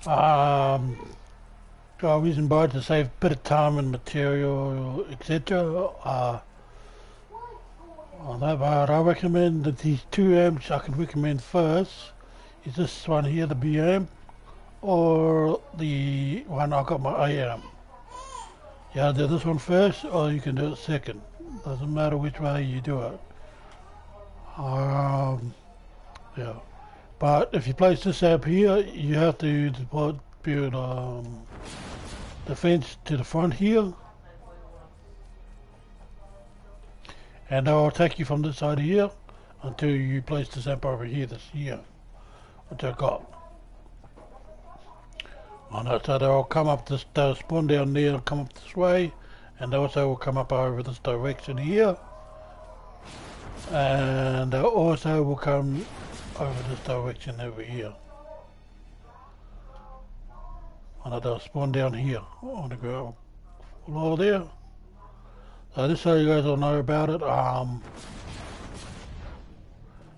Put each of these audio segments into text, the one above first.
Um, I reason by to save a bit of time and material, etc. On that part, I recommend that these two amps I can recommend first is this one here, the B amp, or the one I got my A amp. Yeah, do this one first, or you can do it second. Doesn't matter which way you do it. Yeah. But if you place this amp here, you have to build the fence to the front here, and I'll take you from this side here until you place this amp over here, this here, which I got. On that side, they'll come up this, they'll spawn down there and come up this way, and they also will come up over this direction here, and they also will come over this direction over here. And they'll spawn down here on the ground floor there. So just so you guys all know about it,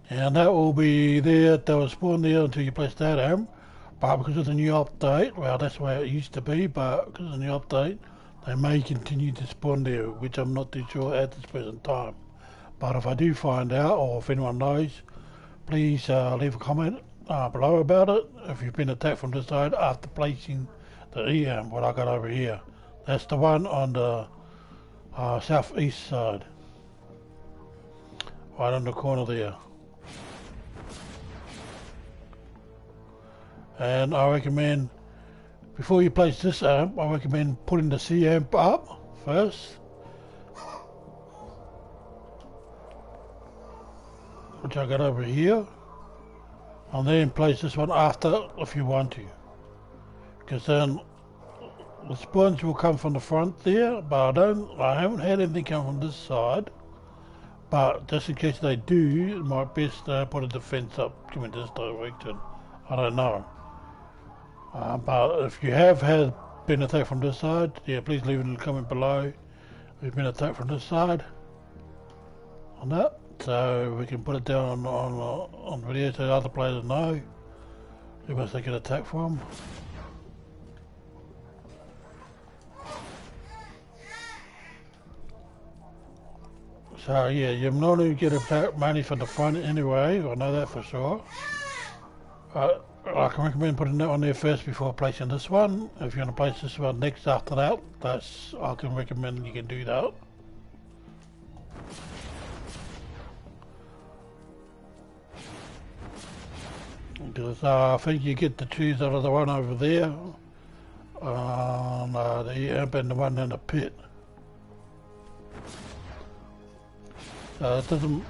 and that will be there, they will spawn there until you place that amp. But because of the new update, well that's the way it used to be, but because of the new update, they may continue to spawn there, which I'm not too sure at this present time. But if I do find out, or if anyone knows, please leave a comment below about it. If you've been attacked from this side after placing the E amp, what I got over here. That's the one on the southeast side, right on the corner there. And I recommend, before you place this amp, I recommend putting the C amp up first, which I got over here, and then place this one after if you want to, because then the spawns will come from the front there, but I haven't had anything come from this side, but just in case they do, it might be best to put a defense up coming this direction. I don't know. But if you have been attacked from this side, yeah, please leave it in the comment below if you've been attacked from this side on that, so we can put it down on video so other players know who must they get attacked from. So yeah, you normally get attacked mainly from the front anyway, I know that for sure. I can recommend putting that one there first before placing this one. If you want to place this one next after that, I can recommend you can do that. Because I think you get to choose out of the one over there, the amp and the one in the pit. So it doesn't.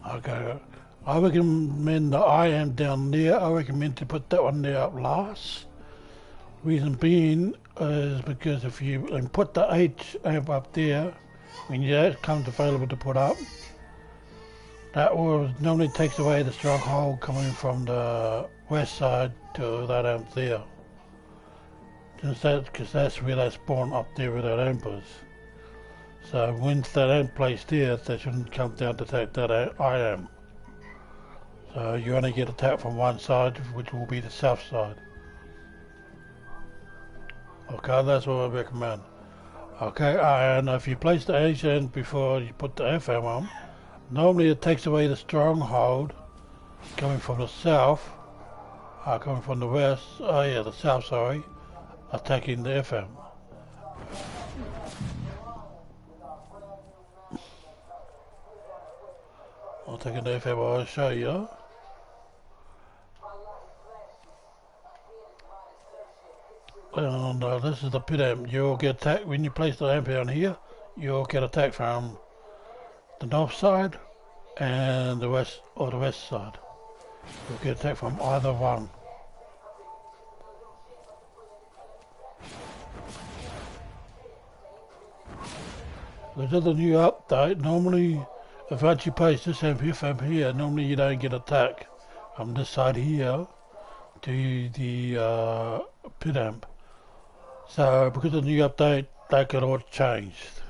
Okay, I recommend the I amp down there. I recommend to put that one there up last. Reason being is because if you put the H amp up there, when that comes available to put up, that will normally takes away the stronghold coming from the west side to that amp there. Because that's where they spawn up there with that amp is. So once that amp placed there, they shouldn't come down to take that I amp. So you only get attacked from one side, which will be the south side. Okay, that's what I recommend. Okay, and if you place the H amp before you put the FM on, normally it takes away the stronghold coming from the south, coming from the west, the south, sorry, attacking the FM. I'll take an FM, I'll show you. And this is the pit amp. You'll get attacked when you place the amp down here. You'll get attacked from the north side and the west side. You'll get attacked from either one. This is the new update. Normally, if once you place this amp here, normally you don't get attacked from this side here to the pit amp. So because of the new update, that got all changed.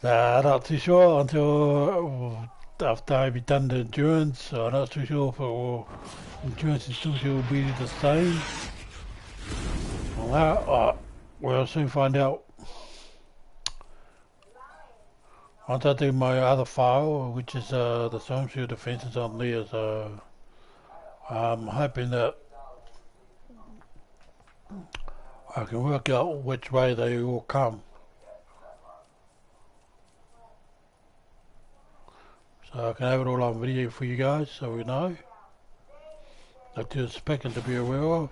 Not too sure until after I've done the endurance, so I'm not too sure if it will, endurance and still will be the same. Well, we'll soon find out. Once I do my other file, which is the stormshield defenses on there, so I'm hoping that I can work out which way they all come. So I can have it all on video for you guys so we know. Not to expect to be aware of.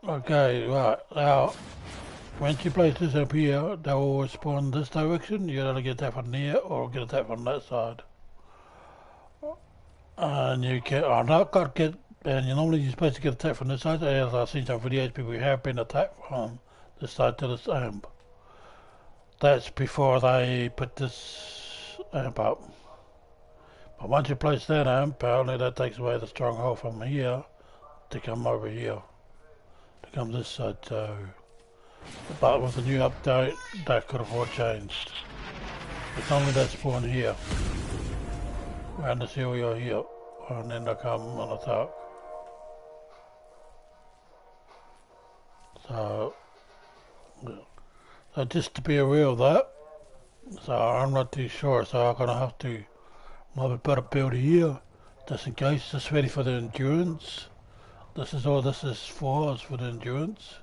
Okay, right, now once you place this up here, they will always spawn in this direction. You gotta get that from there or get that from that side. And you can, I'm not got get, and you normally you're supposed to get attacked from this side. As I've seen some videos, people have been attacked from this side to this amp. That's before they put this amp up. But once you place that amp, apparently that takes away the stronghold from here to come over here, to come this side. So, but with the new update, that could have all changed. It's only that spawn here, around this area here, and then they come and attack. So just to be aware of that. So I'm not too sure, so I'm gonna have to maybe put a build here, just in case, just ready for the endurance. This is all this is for, is for the endurance.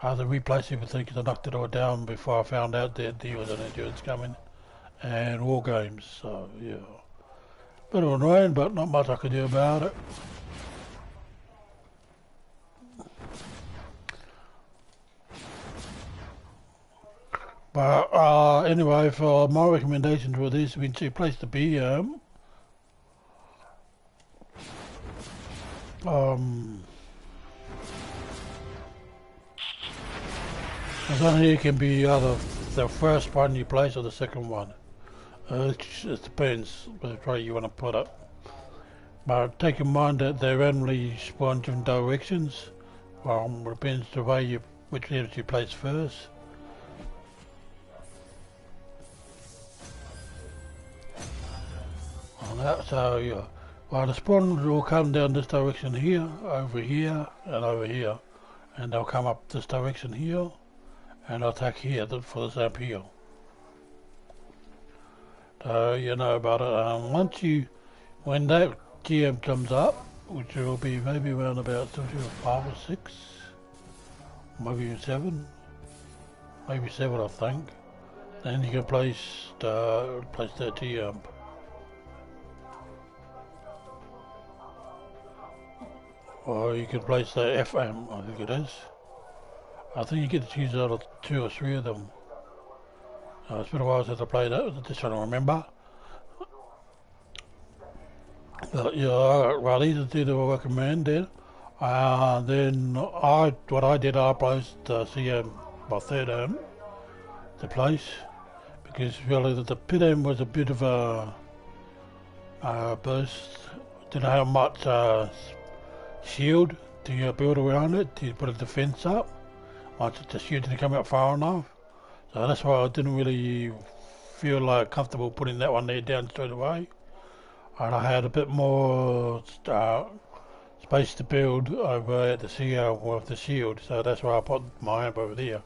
I had to replace everything because I knocked it all down before I found out that there was an endurance coming. And war games, so yeah. Bit of annoying, but not much I can do about it. But anyway, for my recommendations for this, when you place the BM, as on here can be either the first one you place or the second one. It depends which way you want to put it. But take in mind that they randomly spawn different directions. Depends the way you, which letters you place first. So yeah, well the spawn will come down this direction here, over here, and over here, and they'll come up this direction here, and they'll attack here for this amp here. So you know about it. Once you, when that GM comes up, which will be maybe around about 5 or 6, maybe even 7, maybe 7 I think, then you can place that GM. Or you can place the FM, I think it is. I think you get to choose out of 2 or 3 of them. It's been a while since I played it, I'm just trying to remember. But yeah, well these are 2 that I recommend then. Then what I did, I placed CM, my third M, to place. Because really the pit M was a bit of a burst. Didn't have much shield to build around it, to put a defense up. Once the shield didn't come out far enough. So that's why I didn't really feel like comfortable putting that one there down straight away. And I had a bit more space to build over at the CL with the shield, so that's why I put my amp over there.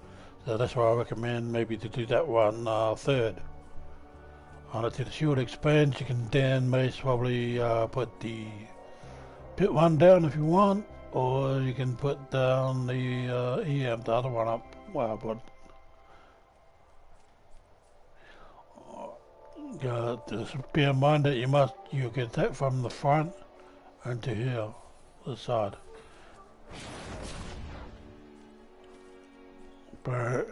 So that's why I recommend maybe to do that one third. And if the shield expands, you can then most probably put the pit one down if you want, or you can put down the EM, the other one up. Well, but just bear in mind that you get that from the front and to here, the side. But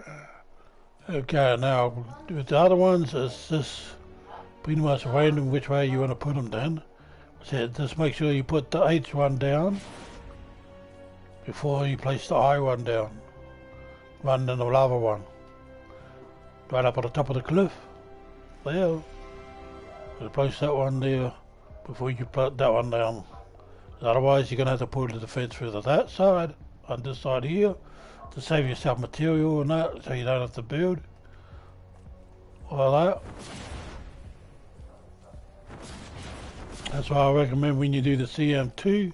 okay, now with the other ones, it's just pretty much random which way you want to put them down. So just make sure you put the H one down before you place the I one down, rather than the lava one. Right up at the top of the cliff, there. So place that one there before you put that one down. Otherwise you're going to have to put the defense through that side and this side here to save yourself material and that, so you don't have to build. like that. That's why I recommend when you do the CM2,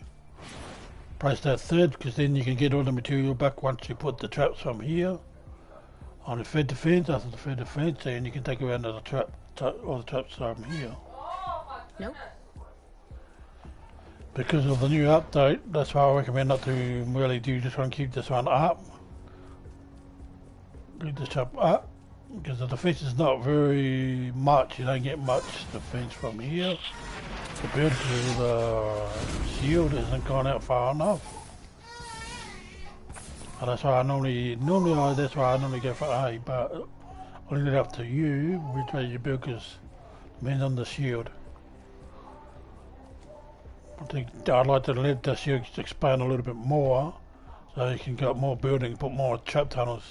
place that third, because then you can get all the material back once you put the traps from here on the fed defense, after the fed defense, and you can take around all the traps from here. Nope. Because of the new update, that's why I recommend not to really do this one, keep this one up. Keep this trap up, because the defense is not very much, you don't get much defense from here. Compared to the shield isn't gone out far enough. And that's why I normally go for A, but I'll leave it up to you which way you build, because it depends on the shield. I'd like to let the shield expand a little bit more, so you can get more building, put more trap tunnels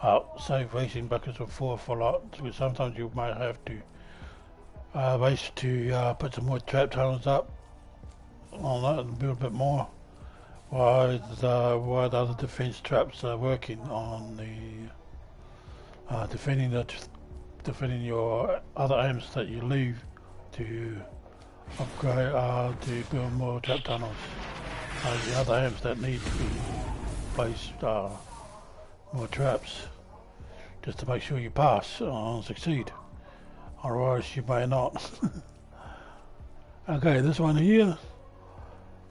up, save wasting buckets of 4 for a lot, because sometimes you might have to waste to put some more trap tunnels up on that and build a bit more. While the other defense traps are working on the defending your other aims that you leave to upgrade to build more trap tunnels. The other aims that need to be placed more traps, just to make sure you pass and succeed. Otherwise you may not. Okay, this one here.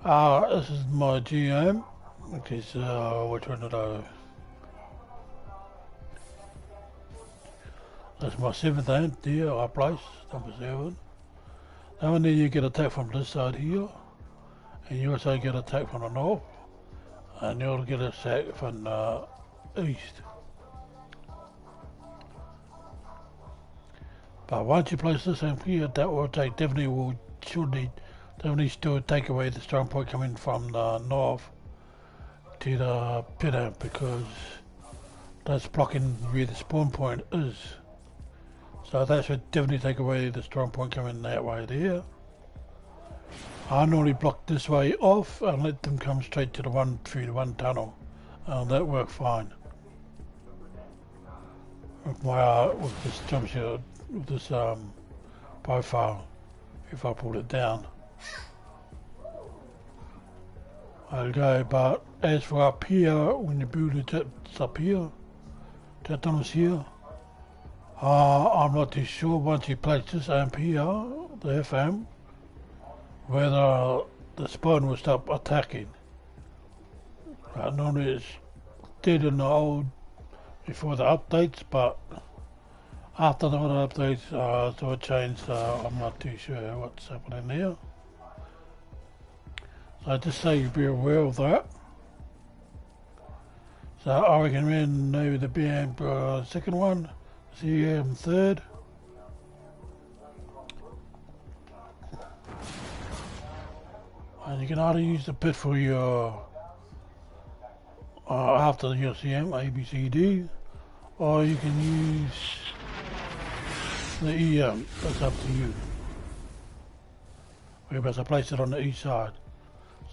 This is my GM, which is which one did I? That's my 7th ant here I placed, number 7. Now and then you get attacked from this side here, and you also get attacked from the north, and you'll get attacked from the east. But once you place this amp here, that will definitely still take away the strong point coming from the north to the pit amp, because that's blocking where the spawn point is. So that should definitely take away the strong point coming that way there. I normally block this way off and let them come straight to through the one tunnel, and that worked fine. With this jump shield, with this profile, if I pull it down. Okay, but as for up here, when you build the jets up here, jet tunnels here, I'm not too sure once you place this amp here, the FM, whether the spawn will stop attacking. Normally it's did in the old before the updates, but after the other updates so it changed, I'm not too sure what's happening there. So just so you be aware of that. So I recommend maybe the BM second one, CM third. And you can either use the pit for your after your CM A, B, C, D, or you can use the EM. That's up to you. We're about to place it on the east side.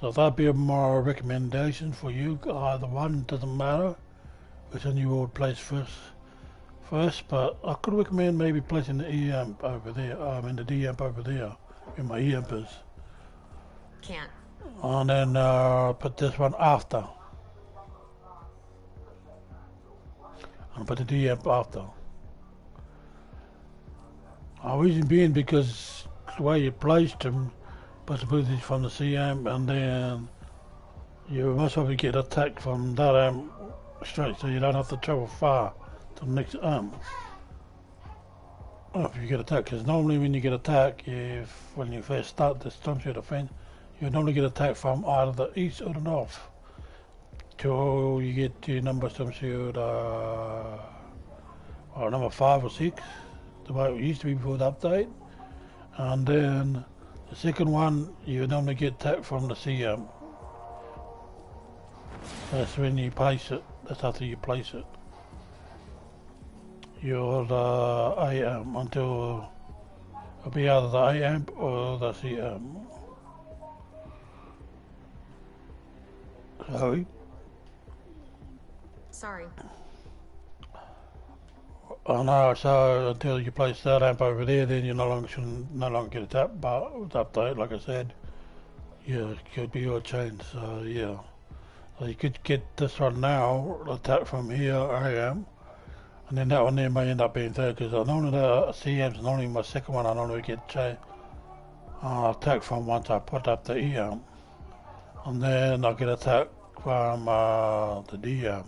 So that'd be my recommendation for you. Either one, doesn't matter which one you would place first, but I could recommend maybe placing the EM over there, the DM over there, where my EM is. Can't. And then put this one after. And put the DM after. Reason being because the way you placed them, possibilities from the CM, and then you most probably get attacked from that amp straight, so you don't have to travel far to the next amp. If you get attacked, because normally when you get attacked, when you first start the stormshield offense, you normally get attacked from either the east or the north, till you get to number stormshield number 5 or 6, the way it used to be before the update, and then the second one, you normally get attacked from the CM. That's when you place it. That's after you place it. You're the AM until it'll be either the AM or the CM. Sorry. I know, so until you place that amp over there, then you no longer get a tap. But with update, like I said, yeah, it could be your change. So yeah, so you could get this one now, a tap from here, AM, and then that one there may end up being third because I normally the CM's normally my second one. I normally get attack from once I put up the EM, and then I get attack from the DM.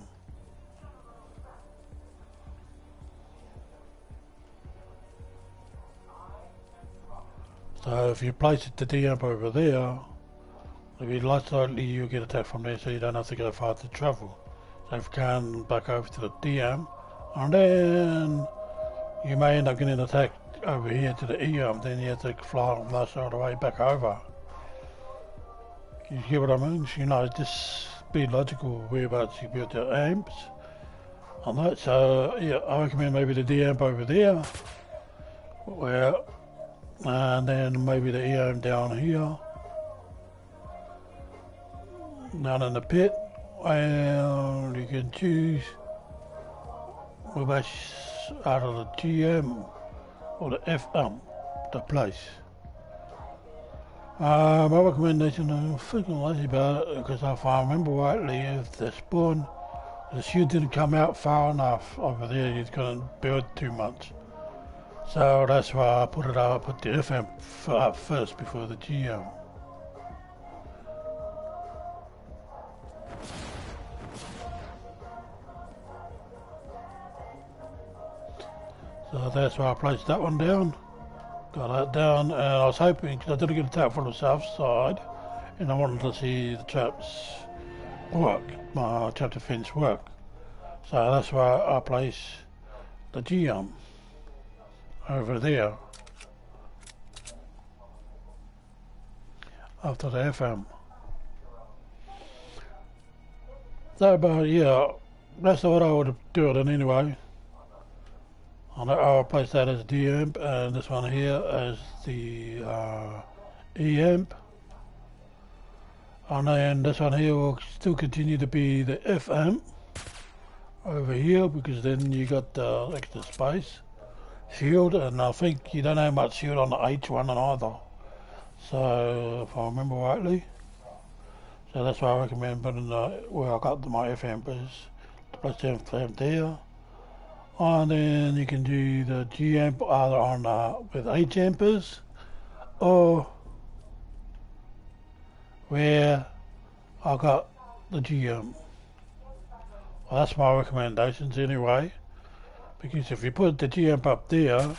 So if you place the DM over there, if you less likely you get attacked from there, so you don't have to go far to travel. So if you can back over to the DM, and then you may end up getting attacked over here to the EM, then you have to fly on that side of the way back over. You get what I mean? You know, just be logical whereabouts you build your amps on that. So yeah, I recommend maybe the D amp over there, where, and then maybe the E amp down here, down in the pit, and you can choose which out of the GM or the FM to place. My recommendation, I'm freaking lazy about it because if I remember rightly, if the shield didn't come out far enough over there, you couldn't build too much. So that's why I put the FM up first before the GM. So that's why I placed that one down. Got that down, and I was hoping, because I didn't get a tap from the south side, and I wanted to see the traps work, my trap defense work. So that's why I placed the GM over there after the FM. So, but yeah, that's what I would do it in anyway. I'll place that as D amp, and this one here as the E amp, and then this one here will still continue to be the F amp over here, because then you got the extra space shield, and I think you don't have much shield on the H one either, so if I remember rightly. So that's why I recommend putting where I got my F amp is to place the F amp there. And then you can do the G amp either on with H ampers, or where I got the G amp. Well, that's my recommendations anyway, because if you put the G amp up there,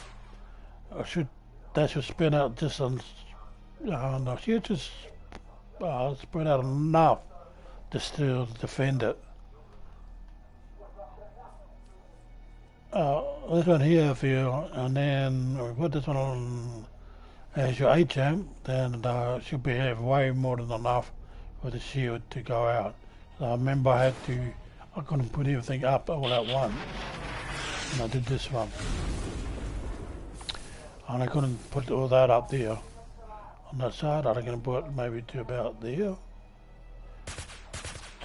that should spin out just on. Should just spread out enough to still defend it. This one here for you, and then we put this one on as your H amp, then should be way more than enough for the shield to go out. So I remember I couldn't put everything up all at once, and I did this one, and I couldn't put all that up there on that side. I can put it maybe to about there,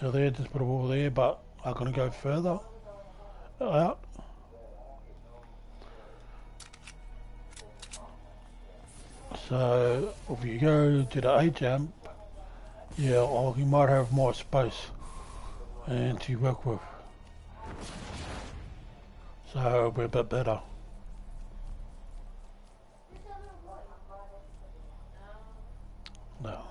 so there, just put it all there, but I couldn't go further out. So if you go to the H amp, yeah, or you might have more space and to work with, so it'll be a bit better. No.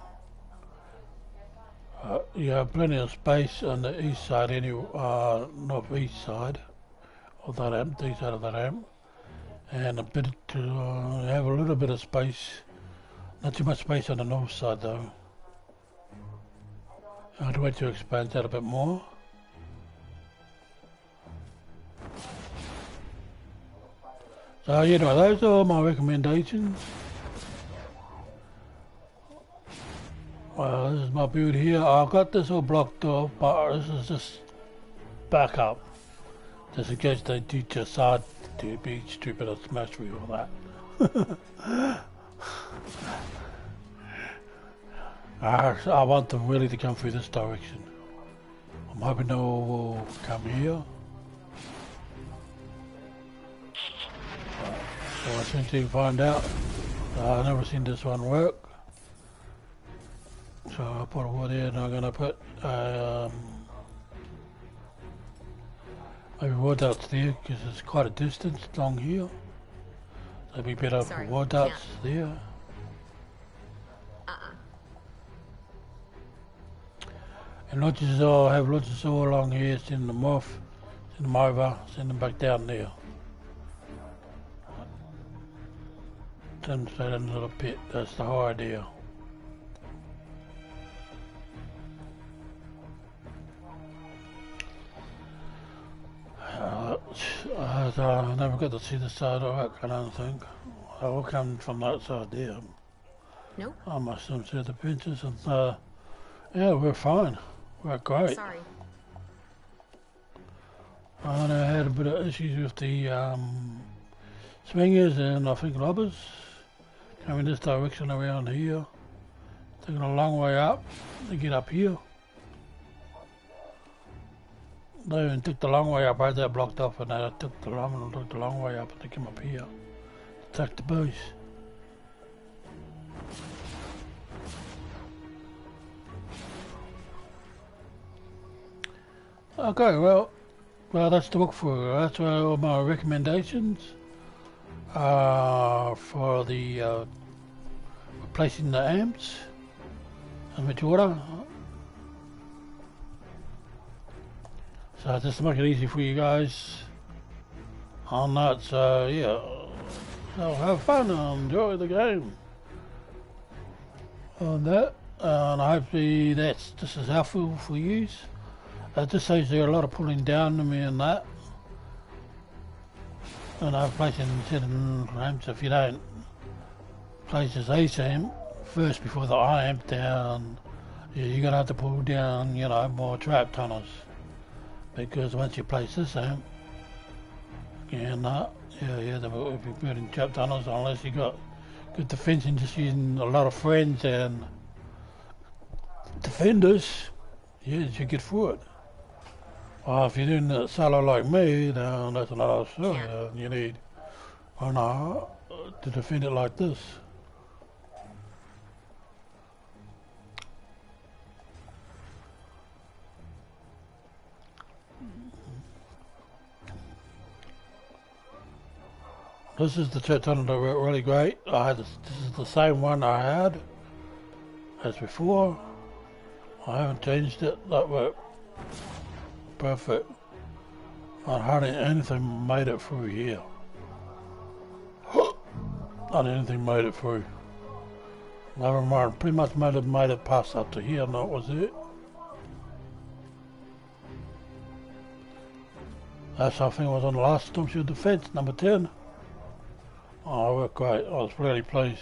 You have plenty of space on the east side, northeast side of that amp, the east side of that amp, and a bit to have a little bit of space, not too much space on the north side though. I'd wait to expand that a bit more. So you know, those are my recommendations. Well, this is my build here. I've got this all blocked off, but this is just backup, just in case they do decide to be stupid or smash through all that. I want them really to come through this direction. I'm hoping they will come here. So I seem to find out. I've never seen this one work. So I'll put a wood here and I'm going to put maybe wood darts there because it's quite a distance along here. So it'd be better for wood darts there. And lodges, I'll have lodges all along here, send them off, send them over, send them back down there. Send them straight into the pit, that's the whole idea. I never got to see the side of it, I don't think. I will come from that side there. Nope. I must have seen the pictures and yeah, we're fine. We're great. Sorry. I know I had a bit of issues with the swingers and I think lobbers coming this direction around here. Taking a long way up to get up here. They even took the long way up, I had that blocked off and I took the long way up to come up here to attack the base. Okay, well that's the book for that's all my recommendations for the replacing the amps and with water. So just to make it easy for you guys on that, so yeah, so have fun and enjoy the game on that, and hopefully this is helpful for you. It just saves you a lot of pulling down to me and that, and I'm placing certain amps. If you don't place this Ace amp first before the I amp down, you're gonna have to pull down, you know, more trap tunnels. Because once you place this amp, and they will be building trap tunnels unless you got good defense and just using a lot of friends and defenders, you should get through it. If you're doing it solo like me, then that's another story. You need to defend it like this. This is the trap tunnel that worked really great. This is the same one I had as before. I haven't changed it. That worked perfect. Hardly anything made it through here. Not anything made it through. Never mind. Pretty much made it past up to here, and that was it. That's I think it was on the last Storm Shield Defense, number 10. Oh, it worked great. I was really pleased.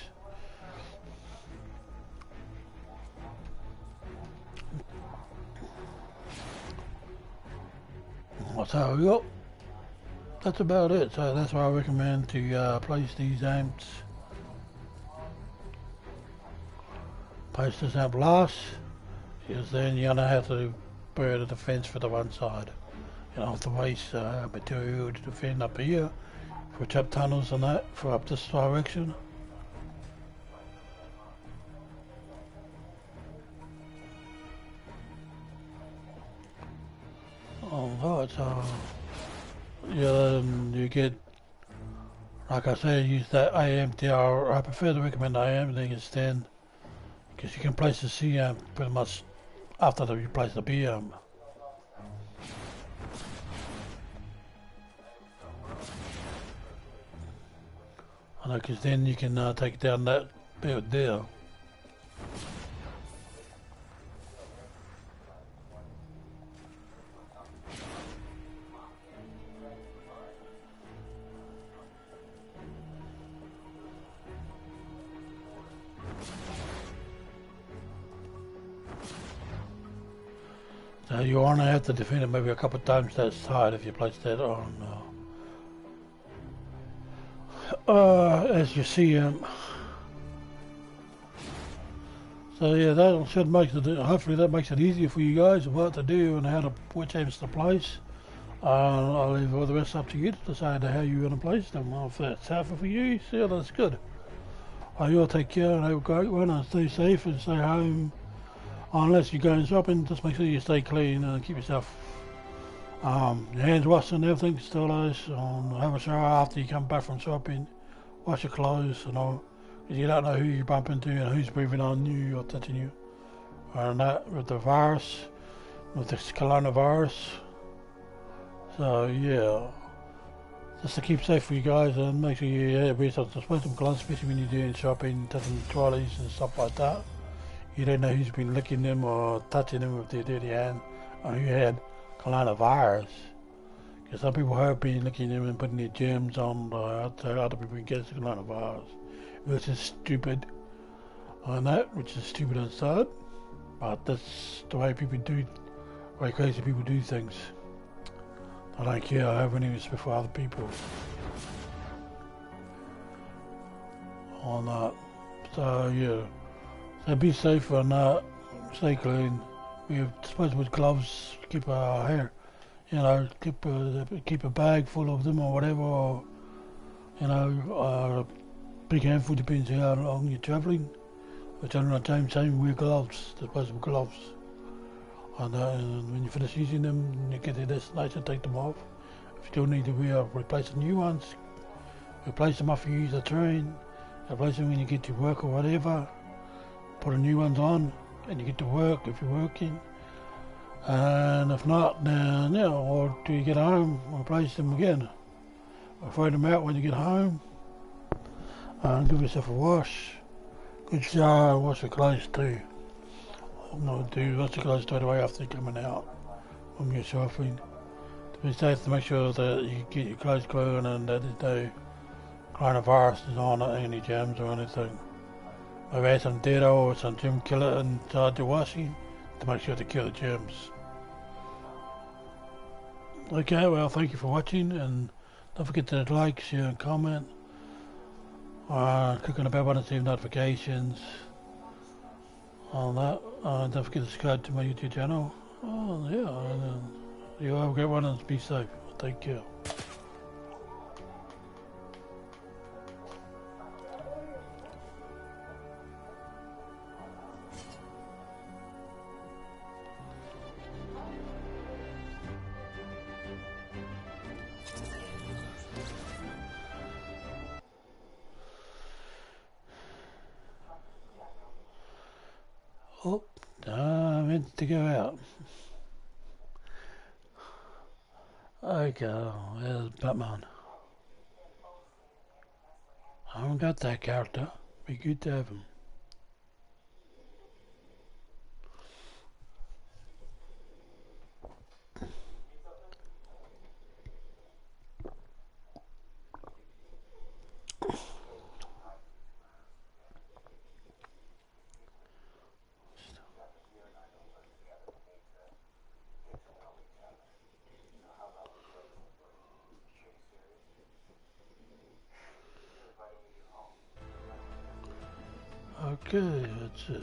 So, that's about it. So that's why I recommend to place these amps. Place this amp last, because then you're gonna have to build a defense for the one side. You don't have to waste material to defend up here for trap tunnels and that for up this direction. Alright, so yeah, then you get, like I say, use that AM DR. I prefer to recommend AM than extend, because you can place the C amp pretty much after you place the B amp. Because then you can take down that bit there. So you only have to defend it maybe a couple of times that side if you place that on. As you see, so yeah, that should make it. Hopefully, that makes it easier for you guys of what to do and how to which amps to place I'll leave all the rest up to you to decide how you're going to place them. If that's helpful for you, so that's good. You all take care and have a great one and stay safe and stay home. Unless you're going shopping, just make sure you stay clean and keep yourself your hands washed and everything, still those. Have a shower after you come back from shopping. Wash your clothes and all. Because you don't know who you bump into and who's breathing on you or touching you. And that with the virus, with this coronavirus. So yeah, just to keep safe for you guys and make sure you wear some disposable gloves, especially when you're doing shopping, touching trolleys and stuff like that. You don't know who's been licking them or touching them with their dirty hand or who had coronavirus. Because some people have been licking them and putting their germs on so other people can get the coronavirus. Which is stupid on that, which is stupid inside. But that's the way people do, the way crazy people do things. I don't care, I have any respect for other people. On that. So yeah. So be safe and stay clean. We have disposable gloves to keep our hair. You know, keep a bag full of them or whatever, or you know, a big handful depends how long you're travelling. But generally the same wear gloves, disposable gloves. And when you finish using them, you get to your destination, take them off. If you still need to replace the new ones, replace them after you use the train, replace them when you get to work or whatever, put the new ones on, and you get to work if you're working. And if not, then yeah, or till you get home, replace them again. Or throw them out when you get home, and give yourself a wash. Good shower, wash your clothes too. I'm going to wash your clothes straight away after you're coming out from your shopping. To be safe, to make sure that you get your clothes clean and that there's no coronavirus on it, any germs or anything. Maybe add some Dettol or some germ killer inside your washing to make sure to kill the germs. Okay, well, thank you for watching, and don't forget to like, share and comment. Click on the bell button to receive notifications on that. Don't forget to subscribe to my YouTube channel. Yeah, and you have a great one and be safe. Take care. Oh, I meant to go out. Okay, there's Batman. I haven't got that character. Be good to have him. Okay, that's it.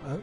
Ouch.